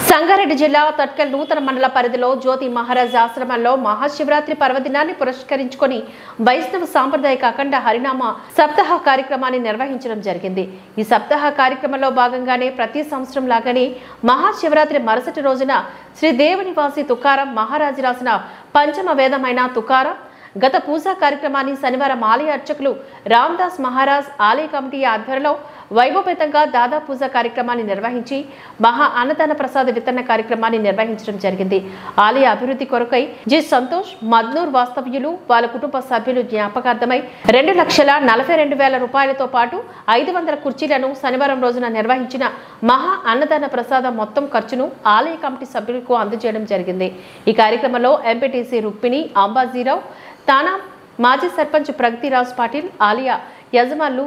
సంగారెడ్డి జిల్లా తట్కల్ నూతన మండల పరిధిలో జ్యోతి మహారాజ్ ఆశ్రమంలో మహాశివరాత్రి పర్వదినాన్ని పురస్కరించుకొని వైష్ణవ సాంప్రదాయక అఖండ హరినామ సప్తాహ కార్యక్రమాన్ని నిర్వహించడం జరిగింది। ఈ సప్తాహ కార్యక్రమంలో భాగంగానే ప్రతి సంవత్సరం లాగానే మహాశివరాత్రి మరుసటి రోజున శ్రీ దేవనివాసి తుకారం మహారాజు రాసిన పంచమ వేదమైన తుకారం గత పూజా కార్యక్రమాన్ని శనివారం ఆలయ అర్చకులు రామదాస్ మహారాజ్ ఆలయ కమిటీ ఆధ్వర్యంలో వైభవపేతంగా దాదా పూజ కార్యక్రమాన్ని నిర్వహించి మహా అన్నదాన ప్రసాద వితరణ కార్యక్రమాన్ని నిర్వహించడం జరిగింది। ఆలయ అభివృద్ధి కొరకై జి సంతోష్ మద్నూర్ వాస్తవ్యులు వాళ్ళ కుటుంబ సభ్యులు జ్ఞాపకార్థమై 2,42,000 రూపాయలతో పాటు 500 కుర్చీలను శనివారం రోజున నిర్వహించిన మహా అన్నదాన ప్రసాద మొత్తం ఖర్చును ఆలయ కమిటీ సభ్యులకు అందజేయడం జరిగింది। ఈ కార్యక్రమంలో ఎంపీటీసీ రుక్మిణి అంబాజీరావు, తానా మాజీ సర్పంచ్ ప్రగతిరాజ్ పాటిల్, ఆలయ యజమానులు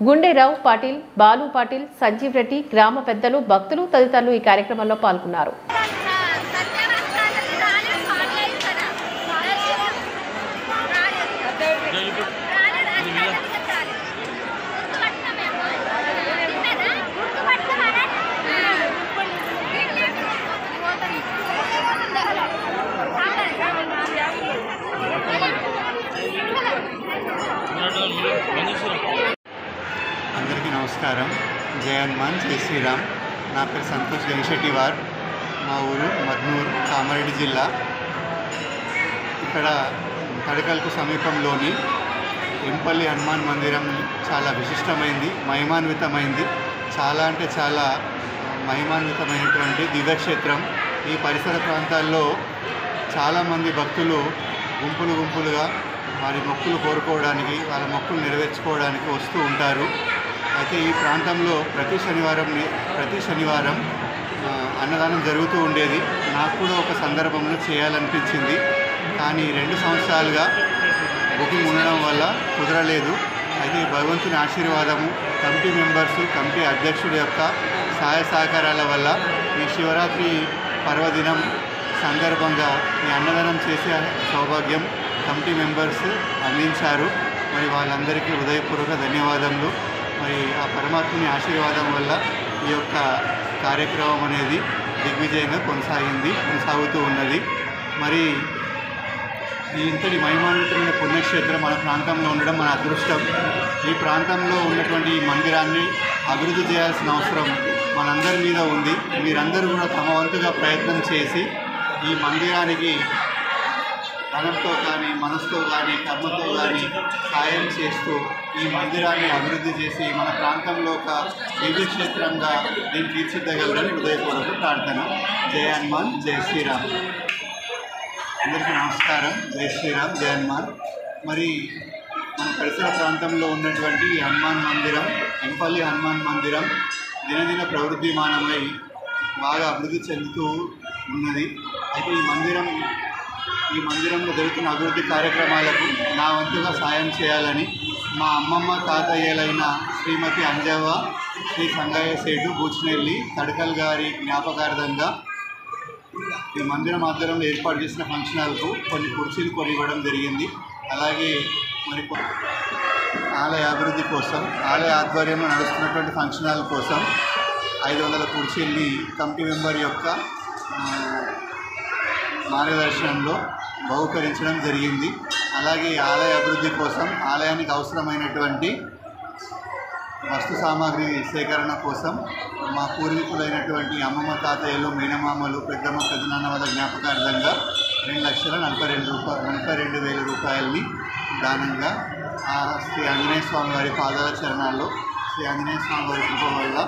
గుండెరావు పాటిల్, బాలు పాటిల్, సంజీవ్ రెడ్డి, గ్రామ పెద్దలు, భక్తులు తదితరులు ఈ కార్యక్రమంలో పాల్గొన్నారు। అందరికీ నమస్కారం। జై హనుమాన్, జై శ్రీరామ్। నా పేరు సంతోష్ గణేశెట్టివార్, మా ఊరు మద్నూర్, కామారెడ్డి జిల్లా। ఇక్కడ తడకల్కు సమీపంలోని ఎంపల్లి హనుమాన్ మందిరం చాలా విశిష్టమైంది, మహిమాన్వితమైంది, చాలా అంటే చాలా మహిమాన్వితమైనటువంటి దివ్యక్షేత్రం। ఈ పరిసర ప్రాంతాల్లో చాలామంది భక్తులు గుంపులుగా వారి మొక్కులు కోరుకోవడానికి, వాళ్ళ మొక్కులు నెరవేర్చుకోవడానికి వస్తూ ఉంటారు। అయితే ఈ ప్రాంతంలో ప్రతి శనివారం అన్నదానం జరుగుతూ ఉండేది। నాకు కూడా ఒక సందర్భంలో చేయాలనిపించింది, కానీ 2 సంవత్సరాలుగా బుకింగ్ ఉండడం వల్ల కుదరలేదు। అయితే భగవంతుని ఆశీర్వాదము, కమిటీ మెంబర్సు, కమిటీ అధ్యక్షుడి యొక్క సహాయ సహకారాల వల్ల ఈ శివరాత్రి పర్వదినం సందర్భంగా ఈ అన్నదానం చేసే సౌభాగ్యం కమిటీ మెంబర్స్ అందించారు। మరి వాళ్ళందరికీ హృదయపూర్వక ధన్యవాదములు। మరి ఆ పరమాత్ముని ఆశీర్వాదం వల్ల ఈ యొక్క కార్యక్రమం అనేది దిగ్విజయంగా కొనసాగుతూ ఉన్నది। మరి ఈ ఇంతటి మహిమాన్వితమైన పుణ్యక్షేత్రం మన ప్రాంతంలో ఉండడం మన అదృష్టం। ఈ ప్రాంతంలో ఉన్నటువంటి ఈ మందిరాన్ని అభివృద్ధి చేయాల్సిన అవసరం మనందరి మీద ఉంది। మీరందరూ కూడా తమ వంతుగా ప్రయత్నం చేసి ఈ మందిరానికి ధనంతో కానీ, మనసుతో కానీ, కర్మతో కానీ సాయం చేస్తూ ఈ మందిరాన్ని అభివృద్ధి చేసి మన ప్రాంతంలో ఒక దివ్యక్షేత్రంగా దీన్ని తీర్చిదిద్దగలరని హృదయపూర్వక ప్రార్థన। జై హనుమాన్, జై శ్రీరామ్। అందరికీ నమస్కారం। జై శ్రీరామ్, జై హనుమాన్। మరి మన పరిసర ప్రాంతంలో ఉన్నటువంటి హనుమాన్ మందిరం, ఎంపల్లి హనుమాన్ మందిరం దినదిన ప్రవృద్ధిమానమై బాగా అభివృద్ధి చెందుతూ ఉన్నది। అయితే ఈ మందిరంలో జరుగుతున్న అభివృద్ధి కార్యక్రమాలకు నా వంతుగా సాయం చేయాలని మా అమ్మమ్మ తాతయ్యలైన శ్రీమతి అంజవ్వ, శ్రీ సంగయ్య సేటు బూచినెల్లి తడకల్ గారి జ్ఞాపకార్థంగా ఈ మందిరం ఆధ్వర్యంలో ఏర్పాటు చేసిన ఫంక్షన్ హాల్కు కొన్ని కుర్చీలు కొనివ్వడం జరిగింది। అలాగే మరి ఆలయ అభివృద్ధి కోసం, ఆలయ ఆధ్వర్యంలో నడుస్తున్నటువంటి ఫంక్షన్ హాల్ కోసం 500 కుర్చీల్ని కమిటీ మెంబర్ యొక్క మార్గదర్శనంలో బహుకరించడం జరిగింది। అలాగే ఆలయ అభివృద్ధి కోసం, ఆలయానికి అవసరమైనటువంటి వస్తు సామాగ్రి సేకరణ కోసం మా పూర్వీకులైనటువంటి అమ్మమ్మ తాతయ్యలు, మేనమామలు, పెద్దమ్మ పెద్దనాన్న వాళ్ళ జ్ఞాపకార్థంగా 2,42,000 రూపాయలని దానంగా శ్రీ ఆంజనేయ స్వామి వారి పాదాల చరణాల్లో శ్రీ ఆంజనేయ స్వామి వారి కృప వల్ల